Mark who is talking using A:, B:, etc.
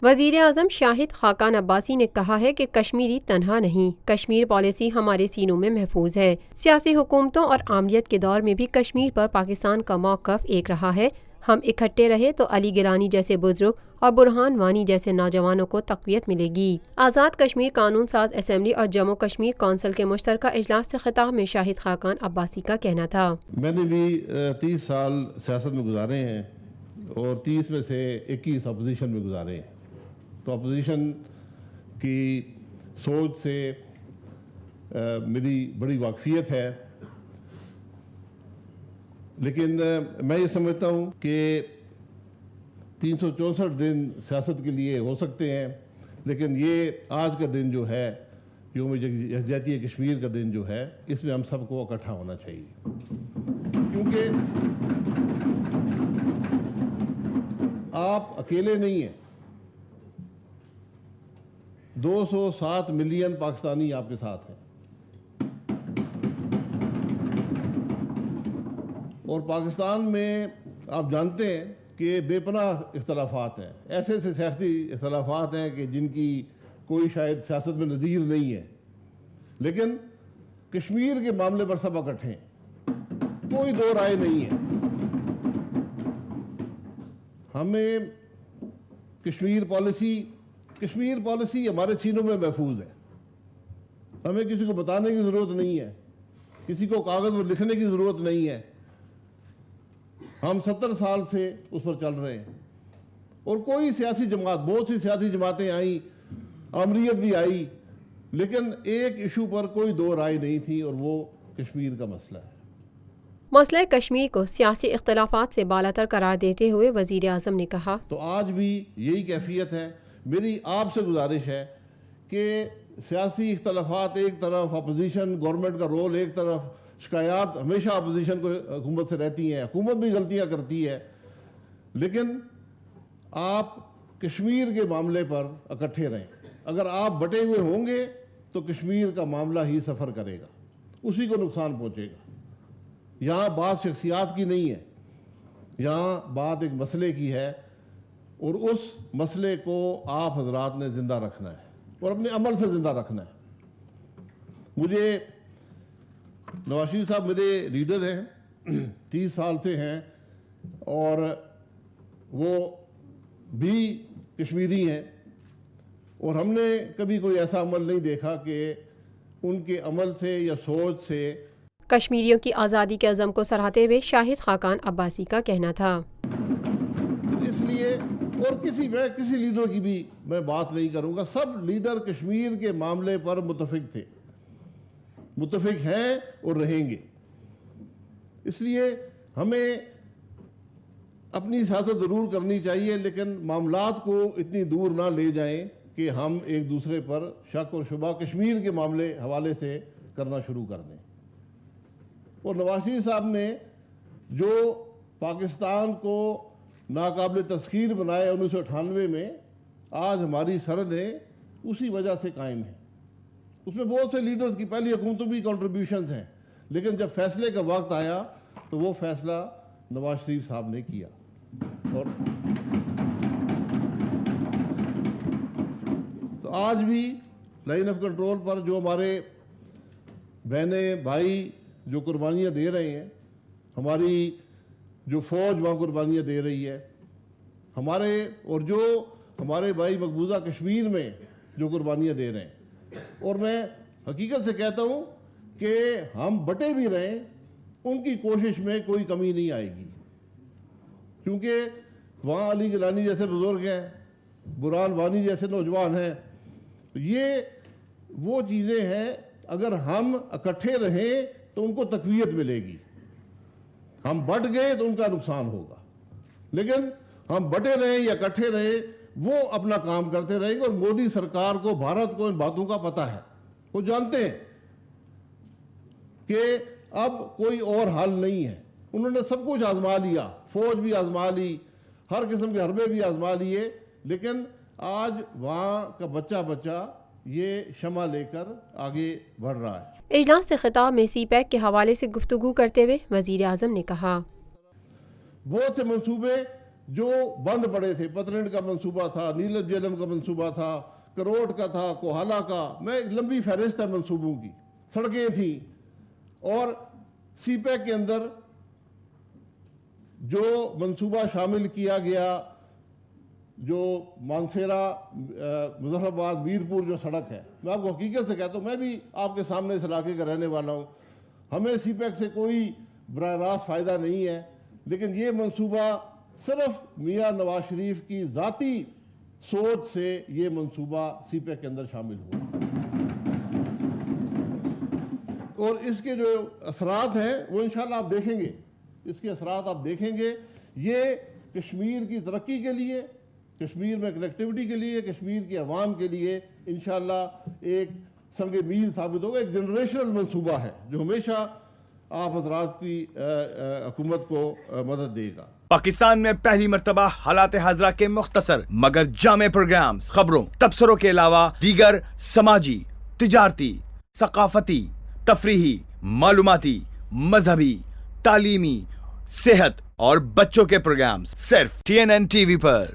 A: वज़ीर आज़म शाहिद खाकान अब्बासी ने कहा है कि कश्मीरी तन्हा नहीं, कश्मीर पॉलिसी हमारे सीनों में महफूज है। सियासी हुकूमतों और आमलियत के दौर में भी कश्मीर पर पाकिस्तान का मौक़िफ़ एक रहा है। हम इकट्ठे रहे तो अली गिलानी जैसे बुजुर्ग और बुरहान वानी जैसे नौजवानों को तक़वियत मिलेगी। आज़ाद कश्मीर कानून साज असम्बली और जम्मू कश्मीर कौंसिल के मुश्तरका इजलास से खिताब में शाहिद खाकान अब्बासी का कहना था,
B: मैंने भी 30 साल सियासत में गुजारे हैं और 30 में से 21 अपोजिशन में गुजारे हैं। तो अपोजिशन की सोच से मेरी बड़ी वाकफियत है, लेकिन मैं ये समझता हूँ कि 364 दिन सियासत के लिए हो सकते हैं, लेकिन ये आज का दिन जो है, यौम यकजहती कश्मीर का दिन जो है, इसमें हम सबको इकट्ठा होना चाहिए, क्योंकि आप अकेले नहीं हैं। 207 मिलियन पाकिस्तानी आपके साथ हैं और पाकिस्तान में आप जानते हैं कि बेपनाह इख्तलाफात हैं, ऐसे ऐसे सियासी इख्तलाफात हैं कि जिनकी कोई शायद सियासत में नज़ीर नहीं है, लेकिन कश्मीर के मामले पर सब इकट्ठे हैं, कोई दो राय नहीं है। हमें कश्मीर पॉलिसी हमारे सीनों में महफूज है। हमें किसी को बताने की ज़रूरत नहीं है, किसी को कागज़ पर लिखने की ज़रूरत नहीं है। हम 70 साल से उस पर चल रहे हैं और कोई सियासी जमात, बहुत सी सियासी जमातें आई, अमरीत भी आई, लेकिन एक इशू पर कोई दो राय नहीं थी और वो कश्मीर का मसला है।
A: मसला कश्मीर को सियासी इख्तलाफात से बालातर करार देते हुए वज़ीर आज़म ने कहा,
B: तो आज भी यही कैफियत है। मेरी आपसे गुजारिश है कि सियासी इख्तलाफात एक तरफ, अपोजिशन गवर्नमेंट का रोल एक तरफ, शिकायत हमेशा अपोजिशन को हुकूमत से रहती हैं, हुकूमत भी गलतियां करती है, लेकिन आप कश्मीर के मामले पर इकट्ठे रहें। अगर आप बटे हुए होंगे तो कश्मीर का मामला ही सफ़र करेगा, उसी को नुकसान पहुंचेगा। यहाँ बात शख्सियात की नहीं है, यहाँ बात एक मसले की है और उस मसले को आप हजरात ने जिंदा रखना है और अपने अमल से जिंदा रखना है। मुझे नवाज शरीफ साहब मेरे लीडर हैं, 30 साल से हैं और वो भी कश्मीरी हैं और हमने कभी कोई ऐसा अमल नहीं देखा कि उनके अमल से या सोच से।
A: कश्मीरियों की आज़ादी के अज़म को सराहते हुए शाहिद खाकान अब्बासी का कहना था,
B: इसलिए और किसी लीडर की भी मैं बात नहीं करूंगा, सब लीडर कश्मीर के मामले पर मुत्तफिक थे, मुत्तफिक हैं और रहेंगे। इसलिए हमें अपनी सियासत जरूर करनी चाहिए, लेकिन मामलात को इतनी दूर ना ले जाएं कि हम एक दूसरे पर शक और शुबा कश्मीर के मामले हवाले से करना शुरू कर दें। और नवाज शरीफ साहब ने जो पाकिस्तान को नाकाबिल तस्खीर बनाए 1998 में, आज हमारी सरहदें उसी वजह से कायम है। उसमें बहुत से लीडर्स की, पहली हुकूमतों भी कंट्रीब्यूशंस हैं, लेकिन जब फैसले का वक्त आया तो वो फैसला नवाज शरीफ साहब ने किया। और तो आज भी लाइन ऑफ कंट्रोल पर जो हमारे बहनें भाई जो कुर्बानियां दे रहे हैं, हमारी जो फौज वहाँ कुर्बानियां दे रही है, हमारे और जो हमारे भाई मकबूजा कश्मीर में जो कुर्बानियां दे रहे हैं, और मैं हकीकत से कहता हूं कि हम बटे भी रहें, उनकी कोशिश में कोई कमी नहीं आएगी, क्योंकि वहाँ अली गिलानी जैसे बुजुर्ग हैं, बुरहान वानी जैसे नौजवान हैं। तो ये वो चीज़ें हैं, अगर हम इकट्ठे रहें तो उनको तक़वियत मिलेगी। हम बट गए तो उनका नुकसान होगा, लेकिन हम बटे रहे या इकट्ठे रहे, वो अपना काम करते रहेंगे। और मोदी सरकार को, भारत को इन बातों का पता है, वो जानते हैं कि अब कोई और हल नहीं है। उन्होंने सब कुछ आजमा लिया, फौज भी आजमा ली, हर किस्म के हरबे भी आजमा लिए, लेकिन आज वहाँ का बच्चा ये शमा लेकर आगे बढ़ रहा है।
A: इजलास से खिताब में CPEC के हवाले से गुफ्तगू करते हुए वज़ीर आज़म ने कहा,
B: बहुत से मंसूबे जो बंद पड़े थे, पतरंड का मंसूबा था, नीलम जेलम का मंसूबा था, करोट का था, कोहाला का, मैं एक लंबी फहरिस्त है मंसूबों की, सड़कें थी। और सीपैक के अंदर जो मंसूबा शामिल किया गया, जो मानसेरा मुजफ्फराबाद मीरपुर जो सड़क है, मैं आपको हकीकत से कहता हूं, मैं भी आपके सामने इस इलाके का रहने वाला हूं, हमें सीपैक से कोई बराह रास्त फायदा नहीं है, लेकिन ये मंसूबा सिर्फ मियां नवाज शरीफ की जाती सोच से ये मंसूबा सीपैक के अंदर शामिल हुआ और इसके जो असरात हैं वो इंशाल्लाह आप देखेंगे, इसके असरात आप देखेंगे। ये कश्मीर की तरक्की के लिए, कश्मीर में कनेक्टिविटी के लिए, कश्मीर की आवाम के लिए इंशाल्लाह एक संग मील साबित होगा। एक जनरेशनल मंसूबा है जो हमेशा आप हजरात की हुकूमत को मदद देगा।
C: पाकिस्तान में पहली मर्तबा हालात हाजरा के मुख्तसर मगर जामे प्रोग्राम्स, खबरों, तबसरों के अलावा दीगर समाजी, तिजारती, सकाफती, तफरीही, मालूमाती, मजहबी, तालीमी, सेहत और बच्चों के प्रोग्राम्स सिर्फ TNN TV पर।